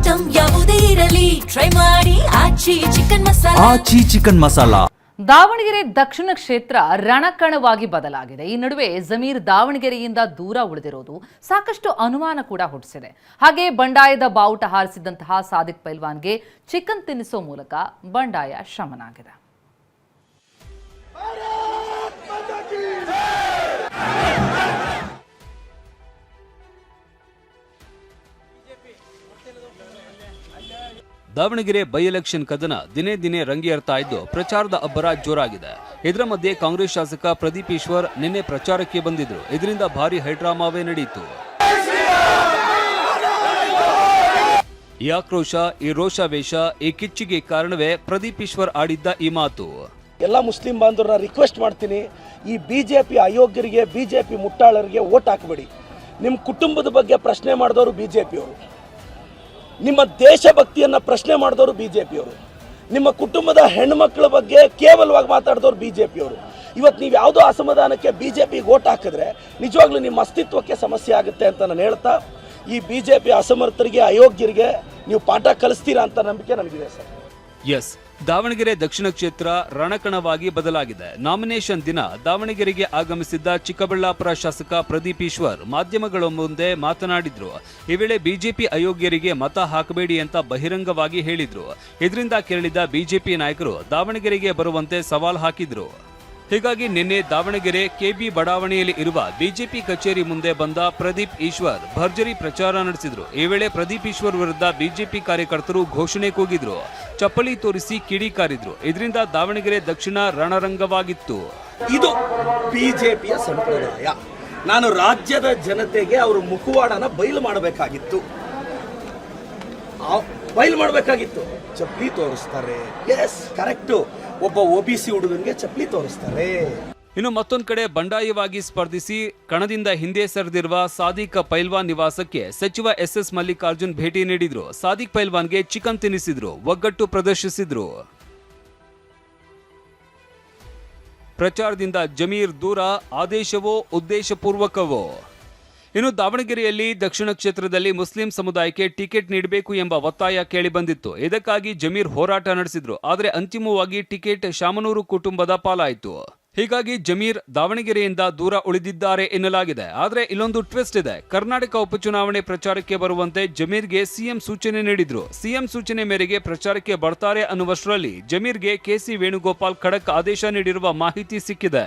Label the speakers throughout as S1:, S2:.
S1: Item ಯಾವುದೇ ಇರಲಿ try ಮಾಡಿ ಆಚಿ ಚಿಕನ್ ಮಸಾಲಾ.
S2: ದಾವಣಗೆರೆ ದಕ್ಷಿಣ ಕ್ಷೇತ್ರ ರಣಕಣವಾಗಿ ಬದಲಾಗಿದೆ. ಈ ನಡುವೆ ಜಮೀರ್ ದಾವಣಗೆರೆಯಿಂದ ದೂರ ಉಳಿದಿರೋದು ಸಾಕಷ್ಟು ಅನುಮಾನ ಕೂಡ ಹುಟ್ಟಿಸಿದೆ. ಹಾಗೆ ಬಂಡಾಯದ ಬಾವುಟ ಹಾರಿಸಿದಂತಹ ಸಾದಿಕ್ ಪೈಲ್ವಾನ್ಗೆ ಚಿಕನ್ ತಿನ್ನಿಸೋ ಮೂಲಕ ಬಂಡಾಯ ಶಮನ ಆಗಿದೆ.
S3: ದಾವಣಗೆರೆ ಬೈ ಎಲೆಕ್ಷನ್ ಕದನ ದಿನೇ ದಿನೇ ರಂಗೇರ್ತಾ ಇದ್ದು ಪ್ರಚಾರದ ಅಬ್ಬರ ಜೋರಾಗಿದೆ. ಇದರ ಮಧ್ಯೆ ಕಾಂಗ್ರೆಸ್ ಶಾಸಕ ಪ್ರದೀಪ್ ಈಶ್ವರ್ ನಿನ್ನೆ ಪ್ರಚಾರಕ್ಕೆ ಬಂದಿದ್ರು. ಇದರಿಂದ ಭಾರಿ ಹೈಡ್ರಾಮಾವೇ ನಡೆಯಿತು. ಈ ಆಕ್ರೋಶ, ಈ ರೋಷಾವೇಶ, ಈ ಕಿಚ್ಚಿಗೆ ಕಾರಣವೇ ಪ್ರದೀಪ್ ಈಶ್ವರ್ ಆಡಿದ್ದ ಈ ಮಾತು.
S4: ಎಲ್ಲ ಮುಸ್ಲಿಂ ಬಾಂಧವರನ್ನ ರಿಕ್ವೆಸ್ಟ್ ಮಾಡ್ತೀನಿ, ಈ ಬಿಜೆಪಿ ಅಯೋಗ್ಯರಿಗೆ, ಬಿಜೆಪಿ ಮುಟ್ಟಾಳರಿಗೆ ವೋಟ್ ಹಾಕಬೇಡಿ. ನಿಮ್ಮ ಕುಟುಂಬದ ಬಗ್ಗೆ ಪ್ರಶ್ನೆ ಮಾಡಿದವರು ಬಿಜೆಪಿಯವರು, ನಿಮ್ಮ ದೇಶಭಕ್ತಿಯನ್ನು ಪ್ರಶ್ನೆ ಮಾಡಿದವರು ಬಿಜೆಪಿಯವರು, ನಿಮ್ಮ ಕುಟುಂಬದ ಹೆಣ್ಮಕ್ಳ ಬಗ್ಗೆ ಕೇವಲವಾಗಿ ಮಾತಾಡಿದವರು ಬಿಜೆಪಿಯವರು. ಇವತ್ತು ನೀವು ಯಾವುದೋ ಅಸಮಾಧಾನಕ್ಕೆ ಬಿಜೆಪಿಗೆ ವೋಟ್ ಹಾಕಿದ್ರೆ ನಿಜವಾಗ್ಲೂ ನಿಮ್ಮ ಅಸ್ತಿತ್ವಕ್ಕೆ ಸಮಸ್ಯೆ ಆಗುತ್ತೆ ಅಂತ ನಾನು ಹೇಳ್ತಾ, ಈ ಬಿಜೆಪಿ ಅಸಮರ್ಥರಿಗೆ, ಅಯೋಗ್ಯರಿಗೆ ನೀವು ಪಾಠ ಕಲಿಸ್ತೀರಾ ಅಂತ ನಂಬಿಕೆ ನನಗಿದೆ ಸರ್.
S3: ಎಸ್, ದಾವಣಗೆರೆ ದಕ್ಷಿಣ ಕ್ಷೇತ್ರ ರಣಕಣವಾಗಿ ಬದಲಾಗಿದೆ. ನಾಮಿನೇಷನ್ ದಿನ ದಾವಣಗೆರೆಗೆ ಆಗಮಿಸಿದ್ದ ಚಿಕ್ಕಬಳ್ಳಾಪುರ ಶಾಸಕ ಪ್ರದೀಪ್ ಈಶ್ವರ್ ಮಾಧ್ಯಮಗಳ ಮುಂದೆ ಮಾತನಾಡಿದ್ರು. ಈ ವೇಳೆ ಬಿಜೆಪಿ ಅಯೋಗ್ಯರಿಗೆ ಮತ ಹಾಕಬೇಡಿ ಅಂತ ಬಹಿರಂಗವಾಗಿ ಹೇಳಿದ್ರು. ಇದರಿಂದ ಕೆರಳಿದ ಬಿಜೆಪಿ ನಾಯಕರು ದಾವಣಗೆರೆಗೆ ಬರುವಂತೆ ಸವಾಲ್ ಹಾಕಿದ್ರು. ಹೀಗಾಗಿ ನಿನ್ನೆ ದಾವಣಗೆರೆ ಕೆಬಿ ಬಡಾವಣೆಯಲ್ಲಿ ಇರುವ ಬಿಜೆಪಿ ಕಚೇರಿ ಮುಂದೆ ಬಂದ ಪ್ರದೀಪ್ ಈಶ್ವರ್ ಭರ್ಜರಿ ಪ್ರಚಾರ ನಡೆಸಿದ್ರು. ಈ ವೇಳೆ ಪ್ರದೀಪ್ ಈಶ್ವರ್ ವಿರುದ್ಧ ಬಿಜೆಪಿ ಕಾರ್ಯಕರ್ತರು ಘೋಷಣೆ ಕೂಗಿದ್ರು, ಚಪ್ಪಲಿ ತೋರಿಸಿ ಕಿಡಿಕಾರಿದ್ರು. ಇದರಿಂದ ದಾವಣಗೆರೆ ದಕ್ಷಿಣ ರಣರಂಗವಾಗಿತ್ತು.
S4: ಇದು ಬಿಜೆಪಿಯ ಸಂಪ್ರದಾಯ. ನಾನು ರಾಜ್ಯದ ಜನತೆಗೆ ಅವರು ಮುಖವಾಡನ ಬಯಲು ಮಾಡಬೇಕಾಗಿತ್ತು. ಚಪ್ಪಲಿ ತೋರಿಸ್ತಾರೆ. S, correct. ಒಬ್ಬ ಒಬಿಸಿ ಹುಡುಗನಿಗೆ ಚಪ್ಪಲಿ ತೋರಿಸ್ತಾರೆ.
S3: ಇನ್ನು ಮತ್ತೊಂದು ಕಡೆ ಬಂಡಾಯವಾಗಿ ಸ್ಪರ್ಧಿಸಿ ಕಣದಿಂದ ಹಿಂದೆ ಸರಿದಿರುವ ಸಾದಿಕ್ ಪೈಲ್ವಾನ್ ನಿವಾಸಕ್ಕೆ ಸಚಿವ ಎಸ್ ಮಲ್ಲಿಕಾರ್ಜುನ್ ಭೇಟಿ ನೀಡಿದ್ರು. ಸಾದಿಕ್ ಪೈಲ್ವಾನ್ಗೆ ಚಿಕನ್ ತಿನ್ನಿಸಿದ್ರು, ಒಗ್ಗಟ್ಟು ಪ್ರದರ್ಶಿಸಿದ್ರು. ಪ್ರಚಾರದಿಂದ ಜಮೀರ್ ದೂರ, ಆದೇಶವೋ ಉದ್ದೇಶಪೂರ್ವಕವೋ? ಇನ್ನು ದಾವಣಗೆರೆಯಲ್ಲಿ ದಕ್ಷಿಣ ಕ್ಷೇತ್ರದಲ್ಲಿ ಮುಸ್ಲಿಂ ಸಮುದಾಯಕ್ಕೆ ಟಿಕೆಟ್ ನೀಡಬೇಕು ಎಂಬ ಒತ್ತಾಯ ಕೇಳಿಬಂದಿತ್ತು. ಇದಕ್ಕಾಗಿ ಜಮೀರ್ ಹೋರಾಟ ನಡೆಸಿದ್ರು. ಆದರೆ ಅಂತಿಮವಾಗಿ ಟಿಕೆಟ್ ಶಾಮನೂರು ಕುಟುಂಬದ ಪಾಲಾಯಿತು. ಹೀಗಾಗಿ ಜಮೀರ್ ದಾವಣಗೆರೆಯಿಂದ ದೂರ ಉಳಿದಿದ್ದಾರೆ ಎನ್ನಲಾಗಿದೆ. ಆದರೆ ಇಲ್ಲೊಂದು ಟ್ವಿಸ್ಟ್ ಇದೆ. ಕರ್ನಾಟಕ ಉಪಚುನಾವಣೆ ಪ್ರಚಾರಕ್ಕೆ ಬರುವಂತೆ ಜಮೀರ್ಗೆ ಸಿಎಂ ಸೂಚನೆ ನೀಡಿದ್ರು. ಸಿಎಂ ಸೂಚನೆ ಮೇರೆಗೆ ಪ್ರಚಾರಕ್ಕೆ ಬರ್ತಾರೆ ಅನ್ನುವಷ್ಟರಲ್ಲಿ ಜಮೀರ್ಗೆ ಕೆಸಿ ವೇಣುಗೋಪಾಲ್ ಖಡಕ್ ಆದೇಶ ನೀಡಿರುವ ಮಾಹಿತಿ ಸಿಕ್ಕಿದೆ.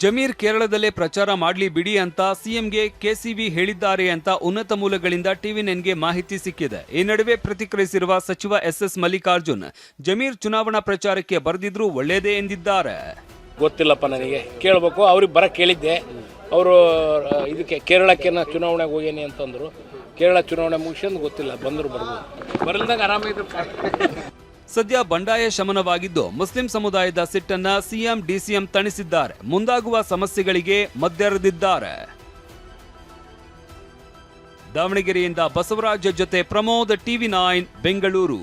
S3: ಜಮೀರ್ ಕೇರಳದಲ್ಲೇ ಪ್ರಚಾರ ಮಾಡ್ಲಿ ಬಿಡಿ ಅಂತ ಸಿಎಂಗೆ ಕೆಸಿವಿ ಹೇಳಿದ್ದಾರೆ ಅಂತ ಉನ್ನತ ಮೂಲಗಳಿಂದ ಟಿವಿ9ಗೆ ಮಾಹಿತಿ ಸಿಕ್ಕಿದೆ. ಈ ನಡುವೆ ಪ್ರತಿಕ್ರಿಯಿಸಿರುವ ಸಚಿವ ಎಸ್ ಮಲ್ಲಿಕಾರ್ಜುನ್, ಜಮೀರ್ ಚುನಾವಣಾ ಪ್ರಚಾರಕ್ಕೆ ಬರೆದಿದ್ರು ಒಳ್ಳೇದೇ ಎಂದಿದ್ದಾರೆ.
S5: ಗೊತ್ತಿಲ್ಲಪ್ಪ, ನನಗೆ ಕೇಳಬೇಕು. ಅವ್ರಿಗೆ ಬರಕ್ಕೆ ಕೇಳಿದ್ದೆ. ಅವರು ಇದಕ್ಕೆ ಕೇರಳಕ್ಕೆ ನಾ ಚುನಾವಣೆಗೆ ಹೋಗೇನಿ ಅಂತಂದರು. ಕೇರಳ ಚುನಾವಣೆ ಮುಗಿಸ್ಕೊಂಡು ಗೊತ್ತಿಲ್ಲ, ಬಂದರು ಬರ್ಬೋದು, ಬರಲ್ದಾಗ ಆರಾಮಿದ್ರು.
S3: ಸದ್ಯ ಬಂಡಾಯ ಶಮನವಾಗಿದ್ದು ಮುಸ್ಲಿಂ ಸಮುದಾಯದ ಸಿಟ್ಟನ್ನ ಸಿಎಂ ಡಿಸಿಎಂ ತಣಿಸಿದ್ದಾರೆ. ಮುಂದಾಗುವ ಸಮಸ್ಯೆಗಳಿಗೆ ಮದ್ದೆರೆದಿದ್ದಾರೆ. ದಾವಣಗೆರೆಯಿಂದ ಬಸವರಾಜ್ ಜೊತೆ ಪ್ರಮೋದ್, ಟಿವಿ9 ಬೆಂಗಳೂರು.